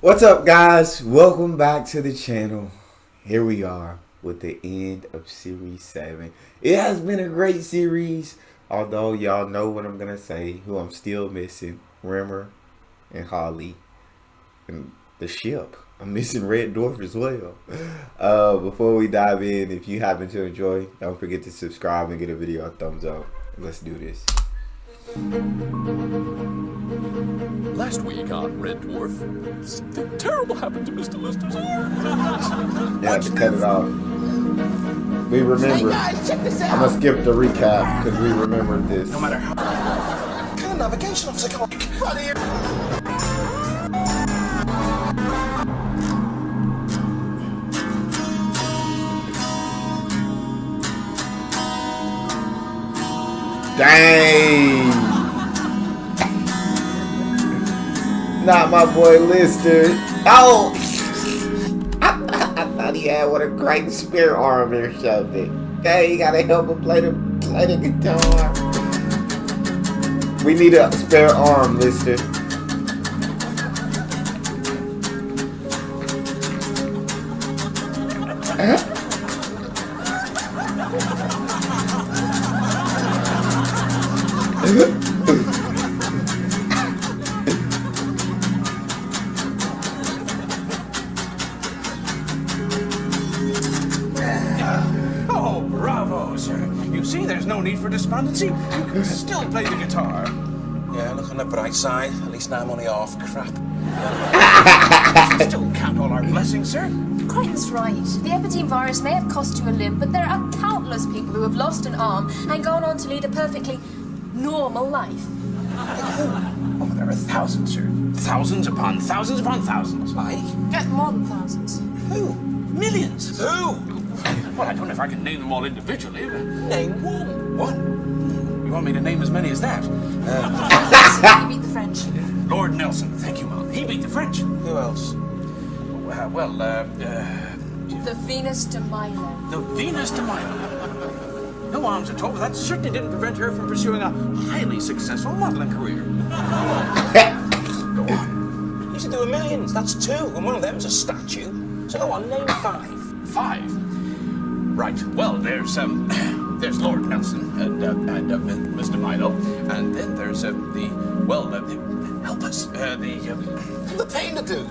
What's up, guys? Welcome back to the channel. Here we are with the end of series 7. It has been a great series, although y'all know what I'm gonna say, who I'm still missing: Rimmer and Holly and the ship. I'm missing Red Dwarf as well. Before we dive in, if you happen to enjoy, don't forget to subscribe and give a video a thumbs up. Let's do this. Last week on Red Dwarf, something terrible happened to Mr. Lister's arm. You have to cut it off. We remember. Hey guys, check this out. I'm gonna skip the recap because we remembered this. No matter how kind of navigation officer come on right here. Dang! Not my boy Lister. Oh! I thought he had what a great spear arm or something. Okay, you gotta help him play the guitar. We need a spare arm, Lister. Oh, bravo, sir. You see, there's no need for despondency. You can still play the guitar. Yeah, look on the bright side. At least now I'm only half crap. Still count all our blessings, sir. Crichton's right. The epideme virus may have cost you a limb, but there are countless people who have lost an arm and gone on to lead a perfectly normal life. Oh, there are thousands, sir. Thousands upon thousands upon thousands. Like? More than thousands. Who? Millions. Who? Well, I don't know if I can name them all individually. Name one. One? You want me to name as many as that? You beat the French. Lord Nelson. Thank you, Mom. He beat the French. Who else? The Venus de Milo. The Venus de Milo. No arms at all, but that certainly didn't prevent her from pursuing a highly successful modeling career. Go on. You should do millions. That's two, and one of them's a statue. So go on, name 5. 5. Right. Well, there's Lord Nelson and Mr. Milo, and then there's help us, The painter dude.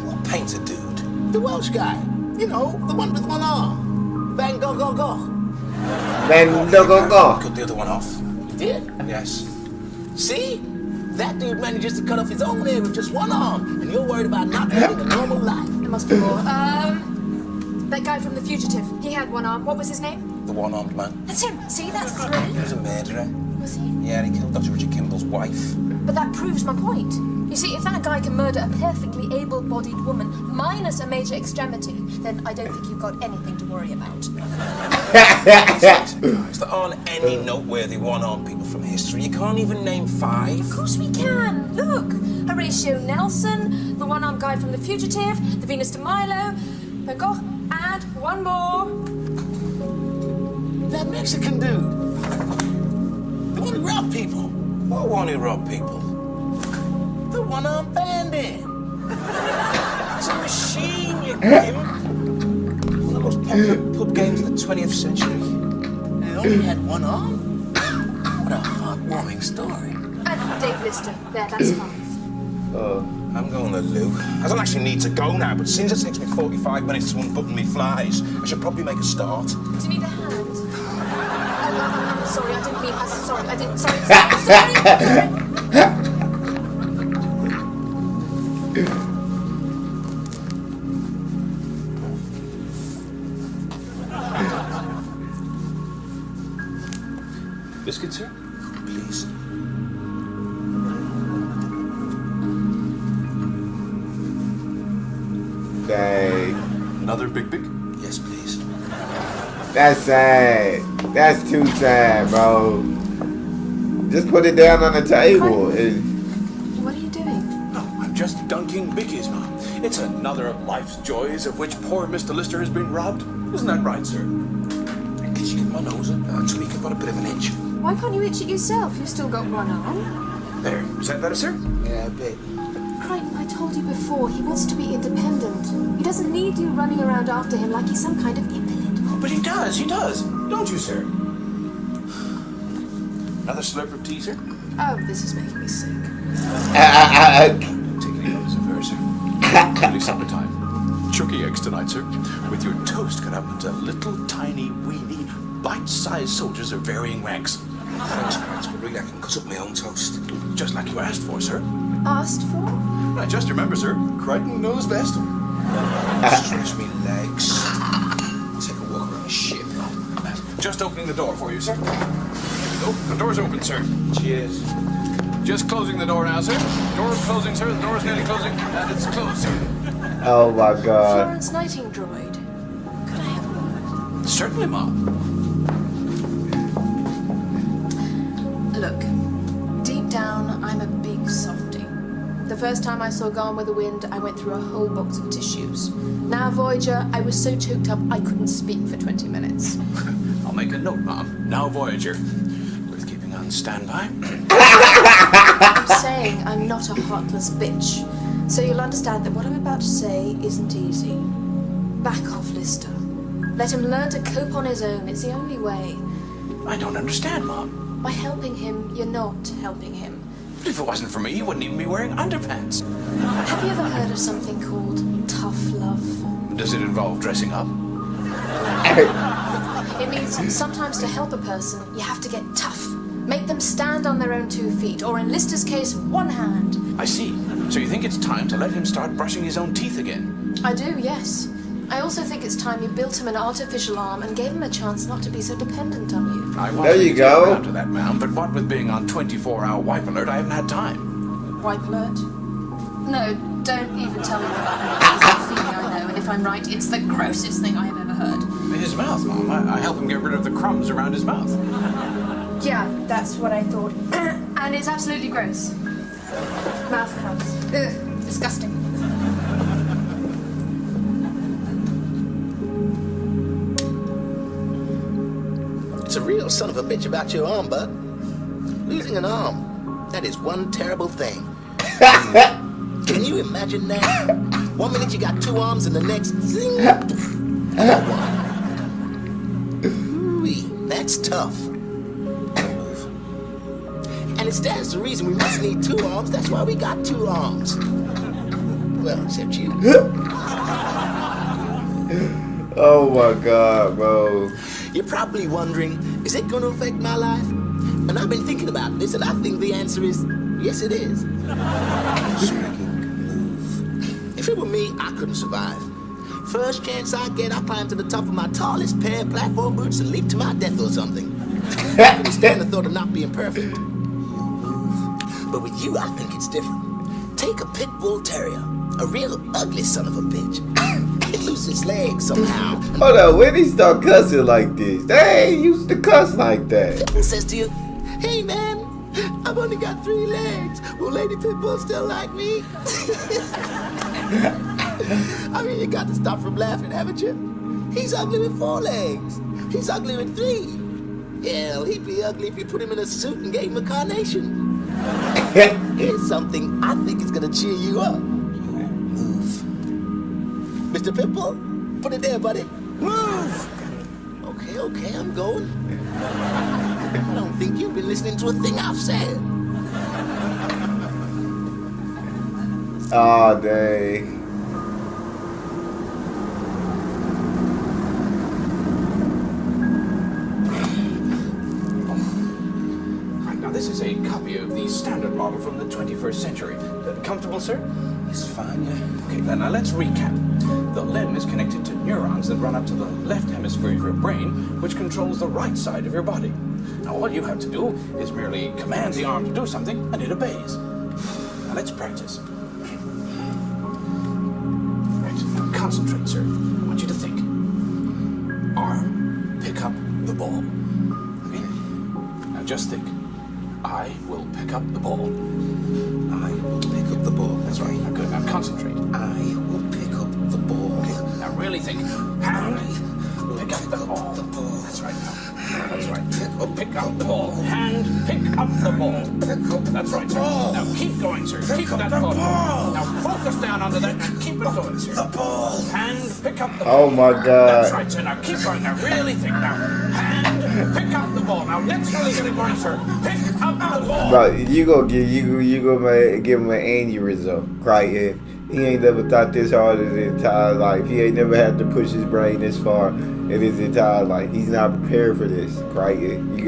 What painter dude? The Welsh guy. You know, the one with one arm. Van Gogh, go, go. Then go. Cut the other one off. He did? Yes. See? That dude manages to cut off his own ear with just one arm, and you're worried about not living a normal life. There must be more. That guy from The Fugitive. He had one arm. What was his name? The one-armed man. That's him. See, that's 3. He was a murderer. Was he? Yeah, he killed Dr. Richard Kimball's wife. But that proves my point. You see, if that guy can murder a perfectly able-bodied woman minus a major extremity, then I don't think you've got anything to worry about. There aren't any noteworthy one-armed people from history. You can't even name 5. Of course we can. Look, Horatio Nelson, the one-armed guy from The Fugitive, the Venus de Milo, Van Gogh, and one more. That Mexican dude. The one who robbed people. What one who robbed people? The one-armed bandit. It's a machine, you Kim. One of the most popular pub games of the 20th century. And it only had one arm? What a heartwarming story. And Dave Lister. There, that's 5. I'm going to the loo. I don't actually need to go now, but since it takes me 45 minutes to unbutton me flies, I should probably make a start. Do you need a hand? I'm sorry, I didn't mean... Sorry. Biscuit, sir? Please. Dang. Another big? Yes, please. That's sad. That's too sad, bro. Just put it down on the table. What are you doing? No, I'm just dunking bickies, Mom. It's another of life's joys of which poor Mr. Lister has been robbed. Isn't that right, sir? Could you give my nose a tweak? I've got a bit of an itch. Why can't you itch it yourself? You've still got one arm. There. Is that better, sir? Yeah, a bit. right. I told you before, he wants to be independent. He doesn't need you running around after him like he's some kind of invalid. Oh, but he does. Don't you, sir? Another slurp of tea, sir? Oh, this is making me sick. Take any notice of her, sir. Early summertime. Turkey eggs tonight, sir. With your toast cut up into little, tiny, weeny, bite-sized soldiers of varying ranks. French crowds could really I can cut up my own toast. Just like you asked for, sir. Asked for? I just remember, sir. Crichton knows best. Stretch me legs. Take a walk around the ship. Just opening the door for you, sir. Oh, the door's open, sir. Cheers. Just closing the door now, sir. Door's closing, sir. The door's nearly closing. And it's closed, sir. Oh my God. Florence Nighting droid. Could I have one? Certainly, Mom. Look, deep down, I'm a big softie. The first time I saw Gone with the Wind, I went through a whole box of tissues. Now, Voyager, I was so choked up I couldn't speak for 20 minutes. I'll make a note, Mom. Now, Voyager. Worth keeping on standby. I'm saying I'm not a heartless bitch. So you'll understand that what I'm about to say isn't easy. Back off, Lister. Let him learn to cope on his own. It's the only way. I don't understand, Mom. By helping him, you're not helping him. But if it wasn't for me, he wouldn't even be wearing underpants. Have you ever heard of something called tough love? Does it involve dressing up? It means sometimes to help a person, you have to get tough. Make them stand on their own 2 feet, or in Lister's case, 1 hand. I see. So you think it's time to let him start brushing his own teeth again? I do, yes. I also think it's time you built him an artificial arm and gave him a chance not to be so dependent on you. I There you to get go. around to that, ma'am, but what with being on 24-hour wipe alert, I haven't had time. Wipe alert? No, don't even tell me about it. It's a feeling I know, and if I'm right, it's the grossest thing I have ever heard. His mouth, Mom. I help him get rid of the crumbs around his mouth. Yeah, that's what I thought. And it's absolutely gross. Mouth crumbs. Ugh, disgusting. It's a real son of a bitch about your arm, bud. Losing an arm. That is one terrible thing. Can you imagine that? 1 minute you got 2 arms and the next, zing, no one. Ooh-wee, that's tough. And it stands to reason we must need 2 arms. That's why we got 2 arms. Well, except you. Oh my God, bro. You're probably wondering, is it going to affect my life? And I've been thinking about this, and I think the answer is, yes, it is. If it were me, I couldn't survive. First chance I get, I climb to the top of my tallest pair of platform boots and leap to my death or something. I couldn't stand the thought of not being perfect. But with you, I think it's different. Take a pit bull terrier, a real ugly son of a bitch. It loses its legs somehow. Hold on, when he start cussing like this? They ain't used to cuss like that. Pitbull says to you, hey man, I've only got 3 legs. Will Lady Pitbull still like me? I mean, you got to stop from laughing, haven't you? He's ugly with 4 legs. He's ugly with 3. Hell, he'd be ugly if you put him in a suit and gave him a carnation. Here's something I think is gonna cheer you up. Move. Mr. Pitbull, put it there, buddy. Move! Okay, I'm going. I don't think you've been listening to a thing I've said. Oh, dang. Right, now this is a copy of the standard model from the 21st century. Comfortable, sir? It's fine, yeah. Okay, then now let's recap. The limb is connected to neurons that run up to the left hemisphere of your brain, which controls the right side of your body. Now all you have to do is merely command the arm to do something, and it obeys. Now let's practice. Right, now concentrate, sir. I want you to think. Arm, pick up the ball. Okay? Now just think. I will pick up the ball. I will pick up the ball. That's right. Now good. Now concentrate. I will pick up the ball. Okay. Now really think. Hand, pick up the ball. The ball. That's right. Now That's right. Pick up the ball. Hand, pick up the ball. That's right, sir. Now keep going, sir. Keep that ball. Now focus down onto that and keep it going, sir. The ball. Hand, pick up the ball. Oh my That's God. right, sir. Now keep going. Now really think. Now hand, pick up the ball. Now let's really get it going, sir. Pick up the ball. Bro, you gonna give him an aneurysm, crying. He ain't never thought this hard in his entire life. He ain't never had to push his brain this far in his entire life. He's not prepared for this, crying. We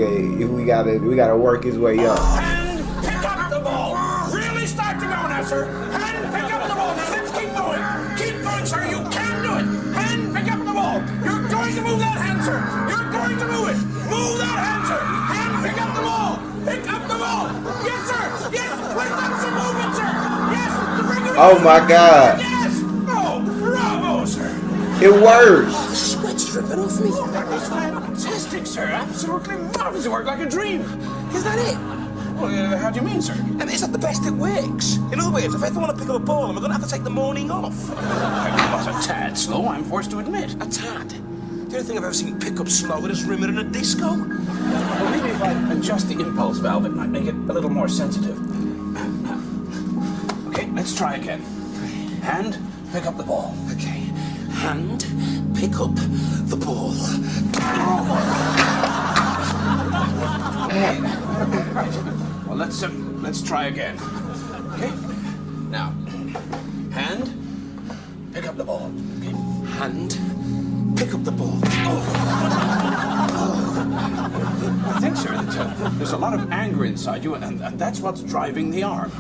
gotta work his way up. Hand, pick up the ball. Really start to go now, sir. Hand, pick up the ball. Now let's keep going. Keep going, sir. You can do it. Hand, pick up the ball. You're going to move that hand, sir. You're going to move it. Move that hand, sir. Hand, pick up the ball. Pick up the ball. Yes, sir. Yes. We've done some movement, sir. Yes. The finger. Oh my God. Yes. Oh, bravo, sir. It works. The sweat's dripping off me. That was fantastic, sir. Absolutely marvelous. It worked like a dream. Is that it? Well, how do you mean, sir? And is that the best it works? In other words, if I ever want to pick up a ball, am I going to have to take the morning off? I was a tad slow, I'm forced to admit. A tad? The only thing I've ever seen pick up slower is Rimmer in a disco. Well, maybe if I adjust the impulse valve, it might make it a little more sensitive. Okay, let's try again. Hand, pick up the ball. Okay. Hand, pick up the ball. Right. Well, let's try again. Okay. Now, hand, pick up the ball. Okay. Hand, pick up the ball. I think, sir, that there's a lot of anger inside you, and that's what's driving the arm.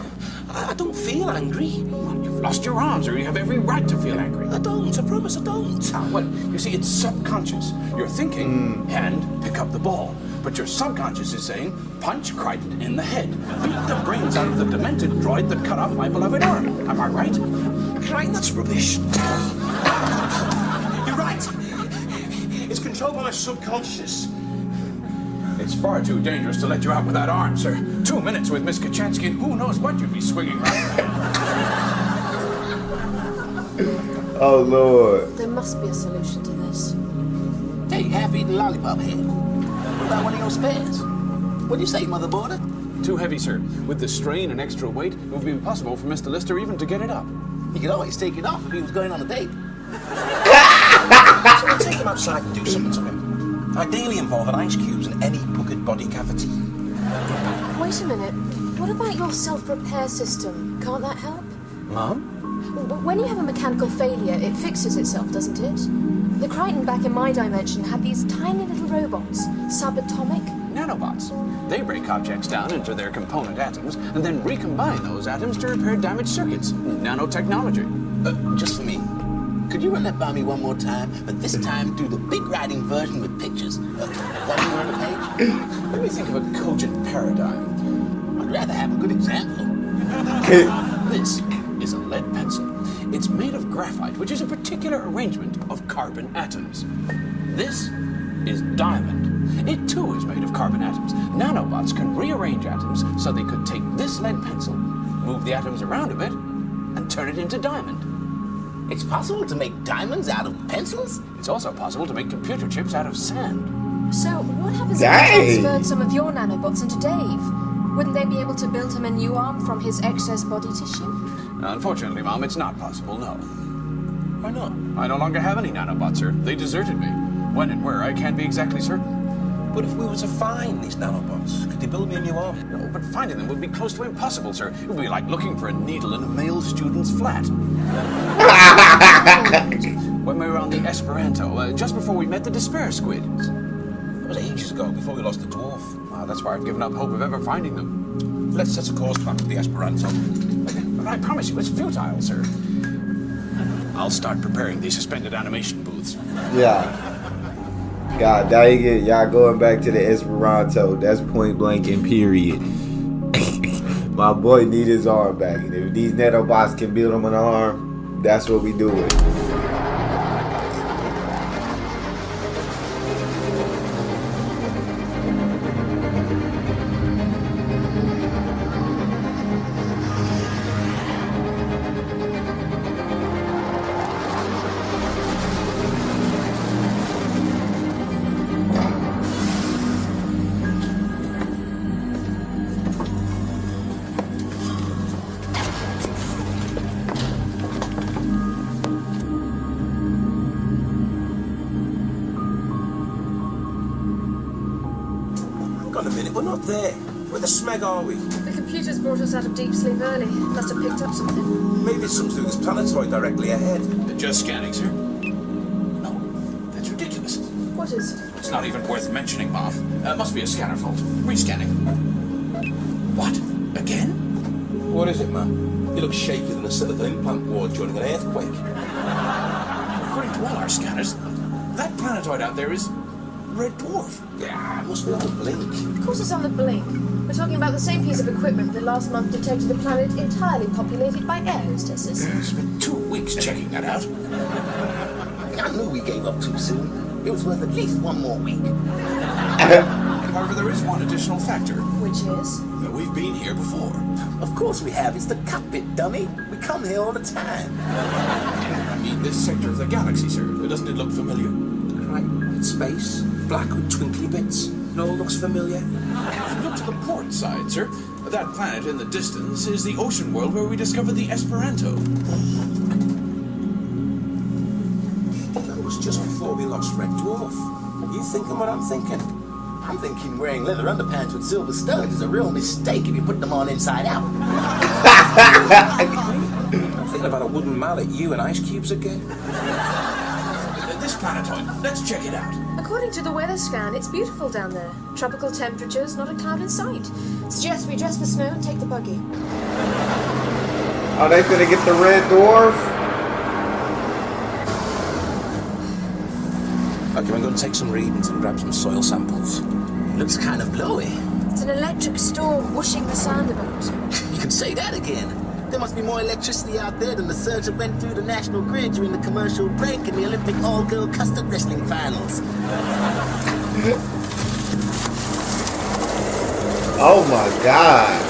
I don't feel angry. Well, you've lost your arms, or you have every right to feel angry. I don't. I promise I don't. Ah, well, you see, it's subconscious. You're thinking, hand, pick up the ball. But your subconscious is saying, punch Crichton in the head. Beat the brains out of the demented droid that cut off my beloved arm. Am I right? Crichton, that's rubbish. You're right. It's controlled by my subconscious. It's far too dangerous to let you out with that arm, sir. 2 minutes with Miss Kachansky, and who knows what you'd be swinging around. Oh Lord. There must be a solution to this. Hey, half-eaten lollipop head. What about one of your spares? What do you say, Mother Border? Too heavy, sir. With the strain and extra weight, it would be impossible for Mr. Lister even to get it up. He could always take it off if he was going on a date. So we'll take him outside and do something to him. Ideally involving ice cubes in any bucket body cavity. Wait a minute. What about your self-repair system? Can't that help? Mom? When you have a mechanical failure, it fixes itself, doesn't it? The Crichton back in my dimension had these tiny little robots, subatomic. Nanobots. They break objects down into their component atoms and then recombine those atoms to repair damaged circuits. Nanotechnology. Just for me. Could you run that by me one more time, but this time do the big writing version with pictures? 1 word a page? Let me think of a cogent paradigm. I'd rather have a good example. This is a lead pencil. It's made of graphite, which is a particular arrangement of carbon atoms. This is diamond. It too is made of carbon atoms. Nanobots can rearrange atoms so they could take this lead pencil, move the atoms around a bit, and turn it into diamond. It's possible to make diamonds out of pencils? It's also possible to make computer chips out of sand. So what happens Dang. if you transferred some of your nanobots into Dave? Wouldn't they be able to build him a new arm from his excess body tissue? Unfortunately, Mom, it's not possible, no. Why not? I no longer have any nanobots, sir. They deserted me. When and where, I can't be exactly certain. But if we were to find these nanobots, could they build me a new arm? No, but finding them would be close to impossible, sir. It would be like looking for a needle in a male student's flat. When we were on the Esperanto, just before we met the Despair Squid. That was ages ago, before we lost the Dwarf. That's why I've given up hope of ever finding them. Let's set a course back to the Esperanto. But I promise you, it's futile, sir. I'll start preparing these suspended animation booths. Yeah. God dang it. Y'all going back to the Esperanto. That's point blank and period. My boy need his arm back. And if these nanobots can build him an arm, that's what we doing. on a minute, we're not there. Where the smeg are we? The computers brought us out of deep sleep early. Must have picked up something. Maybe it's something through this planetoid directly ahead. Just scanning, sir. No, that's ridiculous. What is it? It's not even worth mentioning, Mom. Must be a scanner fault. Rescanning. What? Again? What is it, man? You look shakier than a silicone implant ward during an earthquake. According to all our scanners, that planetoid out there is Red Dwarf. Yeah, it must be on the blink. Of course it's on the blink. We're talking about the same piece of equipment that last month detected a planet entirely populated by air hostesses. Spent 2 weeks checking that out. I knew we gave up too soon. It was worth at least one more week. However, there is one additional factor. Which is? That we've been here before. Of course we have. It's the cockpit, dummy. We come here all the time. I mean, this sector of the galaxy, sir. Doesn't it look familiar? Right, space, black with twinkly bits. It all looks familiar. If you look to the port side, sir, that planet in the distance is the ocean world where we discovered the Esperanto. That was just before we lost Red Dwarf. You thinking what I'm thinking? I'm thinking wearing leather underpants with silver stones is a real mistake if you put them on inside out. I'm thinking about a wooden mallet you and ice cubes again. This planetoid, let's check it out. According to the weather scan, it's beautiful down there. Tropical temperatures, not a cloud in sight. Suggest we dress for snow and take the buggy. Are they gonna get the Red Dwarf? Okay, I'm going to take some readings and grab some soil samples. Looks kind of blowy. It's an electric storm whooshing the sand about. You can say that again. There must be more electricity out there than the surge that went through the national grid during the commercial break in the Olympic all-girl custard wrestling finals. Oh my god.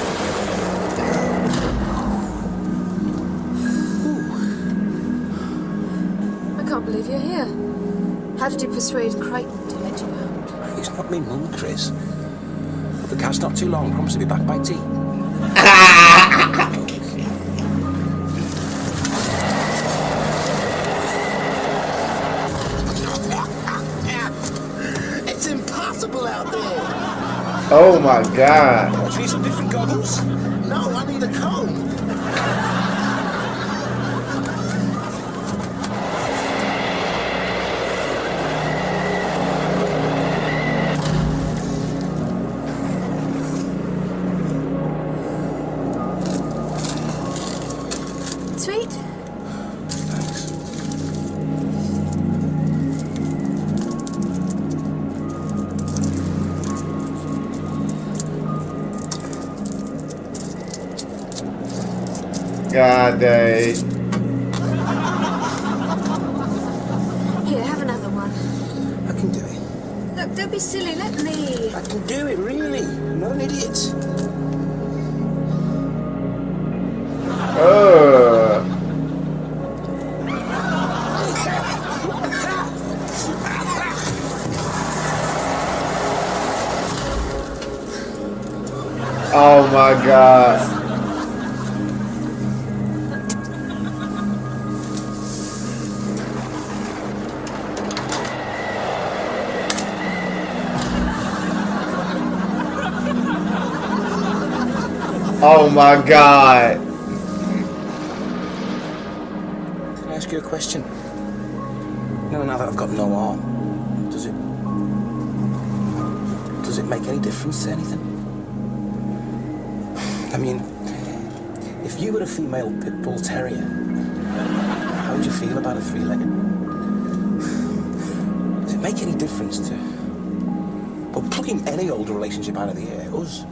I can't believe you're here. How did you persuade Crichton to let you out? It's not me mum, Chris. The car's not too long. Promise to be back by tea. It's impossible out there. Oh my god. Do you need some different goggles? No, I need a comb. Sweet. Thanks. God dang. Here, have another one. I can do it. Look, don't be silly, let me. I can do it, really. I'm not an idiot. Oh my god. Oh my god. Can I ask you a question? Now that I've got no arm, does it make any difference to anything? I mean, if you were a female pit bull terrier, how would you feel about a three-legged? Does it make any difference to... Well, plugging any older relationship out of the air, us?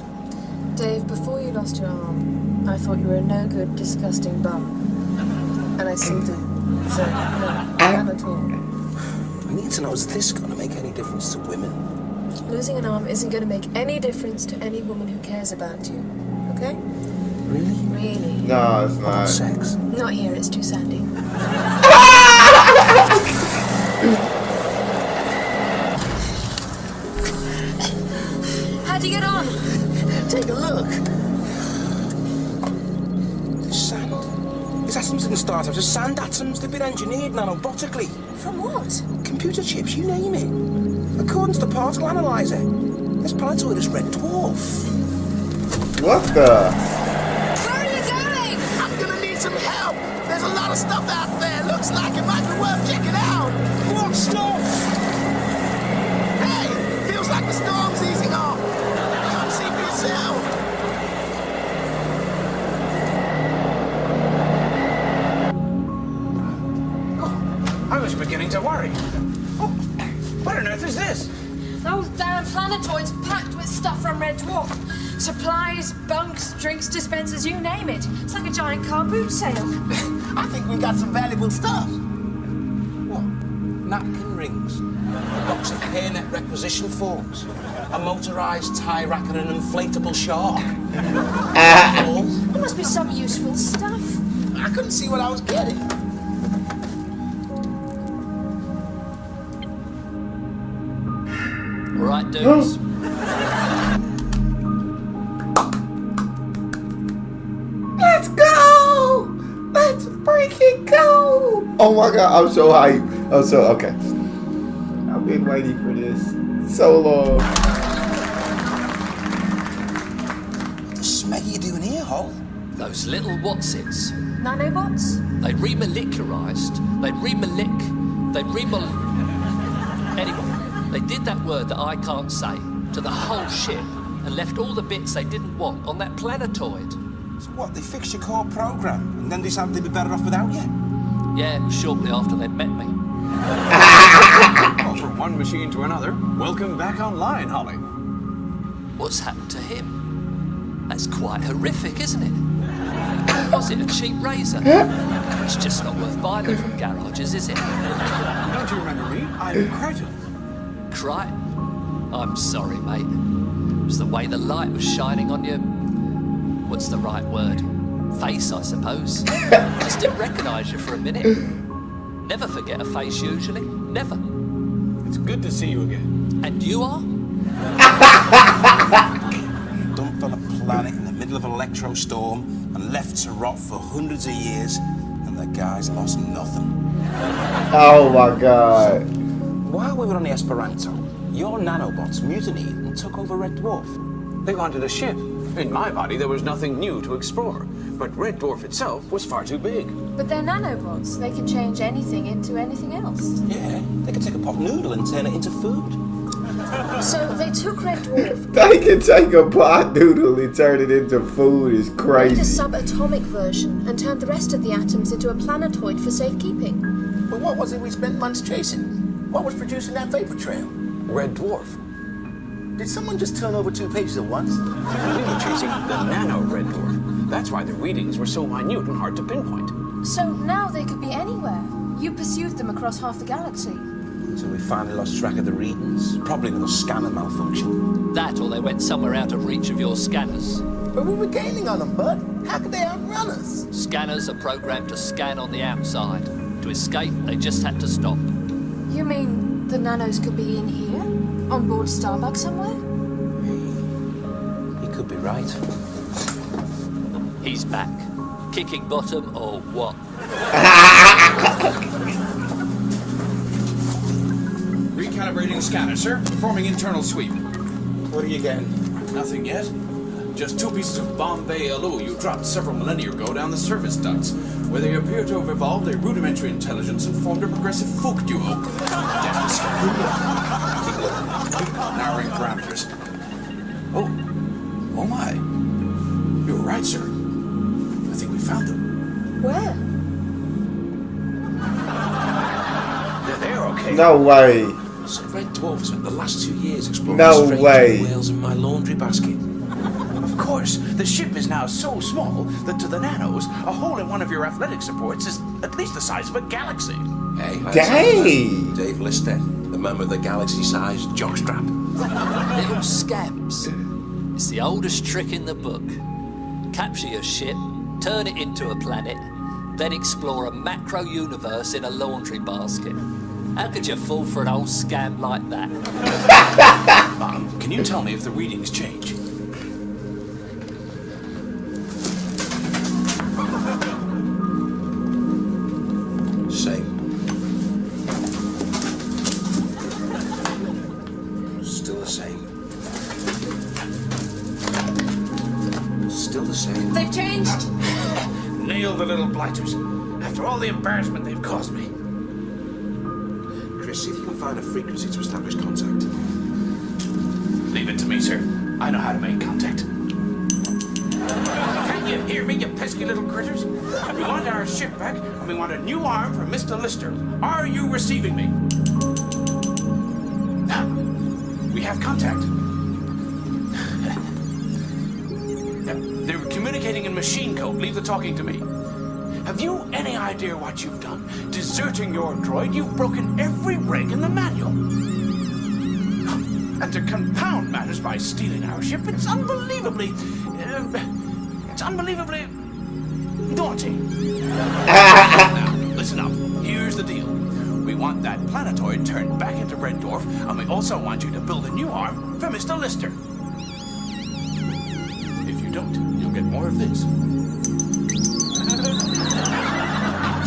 Dave, before you lost your arm, I thought you were a no-good, disgusting bum. And I still do. So, no, none at all. I need to know, is this going to make any difference to women? Losing an arm isn't going to make any difference to any woman who cares about you. Okay? Really? Really? No, it's About not. sex? Not here, it's too sandy. How'd you get on? Take a look. This sand. These atoms didn't start out as sand atoms. They've been engineered nanobotically. From what? Computer chips, you name it. According to the particle analyzer. This planetoid is Red Dwarf. What the? Where are you going? I'm gonna need some help. There's a lot of stuff out there. Looks like it might be worth checking out. What stuff? Hey, feels like the storm's easing off. Come see for yourself. I was beginning to worry. Oh, what on earth is this? Those damn planetoids packed with stuff from Red Dwarf. Supplies, bunks, drinks dispensers, you name it. It's like a giant car boot sale. I think we got some valuable stuff. What? Napkin rings, a box of hairnet requisition forms, a motorized tie rack and an inflatable shark. All? There must be some useful stuff. I couldn't see what I was getting. All right, dudes. Let's go! Let's freaking go! Oh my god, I'm so hyped. I'm so okay. I've been waiting for this so long. What the smack are you doing here, Hol? Those little whatsits. Nanobots? They remolecularized. Anyway, they did that word that I can't say to the whole ship and left all the bits they didn't want on that planetoid. So what, they fixed your core program and then decided they'd be better off without you? Yeah, it was shortly after they'd met me. Well, from one machine to another, welcome back online, Holly. What's happened to him? That's quite horrific, isn't it? Was it a cheap razor? It's just not worth buying them from garages, is it? Don't you remember me? I'm Crichton. Crichton? I'm sorry, mate. It was the way the light was shining on your... What's the right word? Face, I suppose. Just didn't recognise you for a minute. Never forget a face, usually. Never. It's good to see you again. And you are? Dumped on a planet in the middle of an electro storm and left to rot for hundreds of years, and the guys lost nothing. Oh my god. While we were on the Esperanto, your nanobots mutinied and took over Red Dwarf. They wanted a ship. In my body, there was nothing new to explore. But Red Dwarf itself was far too big. But they're nanobots. They can change anything into anything else. Yeah, they could take a pot noodle and turn it into food. So they took Red Dwarf, They can take a pot noodle and turn it into food. Is made a crazy. subatomic version, and turned the rest of the atoms into a planetoid for safekeeping. But what was it we spent months chasing? What was producing that vapor trail? Red Dwarf. Did someone just turn over 2 pages at once? We were chasing the nano Red Dwarf. That's why the readings were so minute and hard to pinpoint. So now they could be anywhere. You pursued them across half the galaxy. So we finally lost track of the readings. Probably another scanner malfunction. That or they went somewhere out of reach of your scanners. But we were gaining on them, bud. How could they outrun us? Scanners are programmed to scan on the outside. To escape, they just had to stop. You mean the nanos could be in here? On board Starbuck somewhere? You could be right. He's back. Kicking bottom or what? Recalibrating scanner, sir. Performing internal sweep. What are you getting? Nothing yet. Just 2 pieces of Bombay LO you dropped several millennia ago down the service ducts, where they appear to have evolved a rudimentary intelligence and formed a progressive folk duo. Damn, sir. Narrowing parameters. Oh my. You were right, sir. I think we found them. Where? They're okay. No way. So Red Dwarf spent the last 2 years exploring No strange way. whales in my laundry basket. Of course, the ship is now so small that to the nanos, a hole in one of your athletic supports is at least the size of a galaxy. Hey, Dang. Dave Lister, the man with the galaxy-sized jockstrap. Little scamps. It's the oldest trick in the book. Capture your ship, turn it into a planet, then explore a macro universe in a laundry basket. How could you fall for an old scam like that? Mom, can you tell me if the readings change? Same. Still the same. little blighters. After all the embarrassment they've caused me. Chris, see if you can find a frequency to establish contact. Leave it to me, sir. I know how to make contact. Can you hear me, you pesky little critters? We want our ship back, and we want a new arm for Mr. Lister. Are you receiving me? Now, we have contact. They're communicating in machine code. Leave the talking to me. Have you any idea what you've done? Deserting your droid, you've broken every reg in the manual. And to compound matters by stealing our ship, it's unbelievably naughty. Now, listen up. Here's the deal. We want that planetoid turned back into Red Dwarf, and we also want you to build a new arm for Mr. Lister. If you don't, you'll get more of this.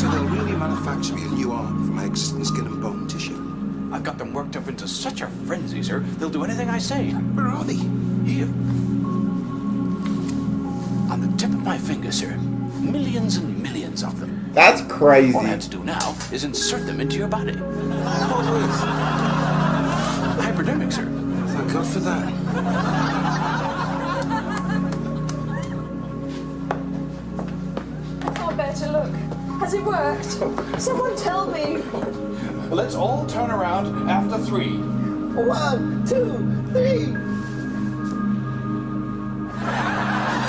So they'll really manufacture me a new arm from my existing skin and bone tissue. I've got them worked up into such a frenzy, sir. They'll do anything I say. Where are they? Here. On the tip of my finger, sir. Millions and millions of them. That's crazy. All I have to do now is insert them into your body. Hypodermic, sir. Thank God for that. I can't bear to look. Has it worked? Someone tell me. Let's all turn around after 3. 1, 2, 3.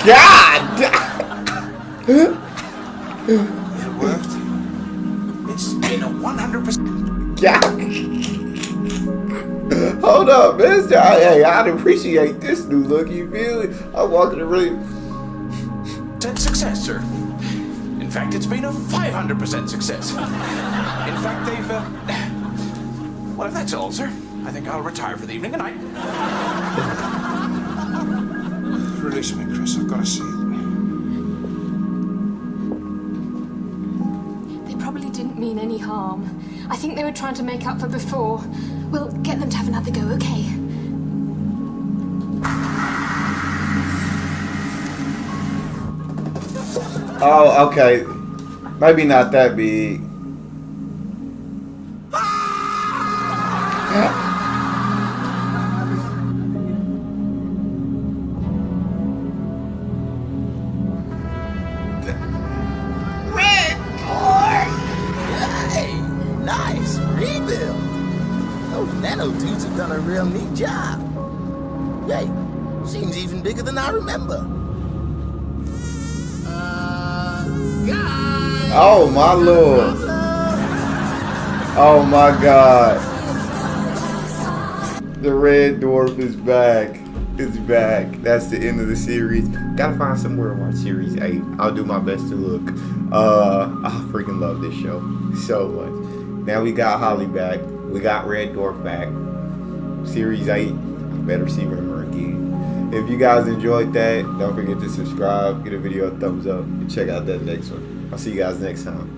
God! It worked. It's been a 100%. God. Hold up, mister. Hey, I'd appreciate this new look, you feel it? I'm walking a really... success, sir. In fact, it's been a 500% success. In fact, they've, well, if that's all, sir, I think I'll retire for the evening. Good night. Release me, Chris. I've got to see it. They probably didn't mean any harm. I think they were trying to make up for before. We'll get them to have another go, okay? Oh, okay. Maybe not that big. Red Dwarf! Hey, nice rebuild. Those nano dudes have done a real neat job. Hey, seems even bigger than I remember. Guys! Oh, my Lord. Oh, my God. The Red Dwarf is back. It's back. That's the end of the series. Gotta find somewhere to watch series 8. I'll do my best to look. I freaking love this show so much. Now we got Holly back. We got Red Dwarf back. Series 8. I better see Rimmer again. If you guys enjoyed that, don't forget to subscribe, give the video a thumbs up, and check out that next one. I'll see you guys next time.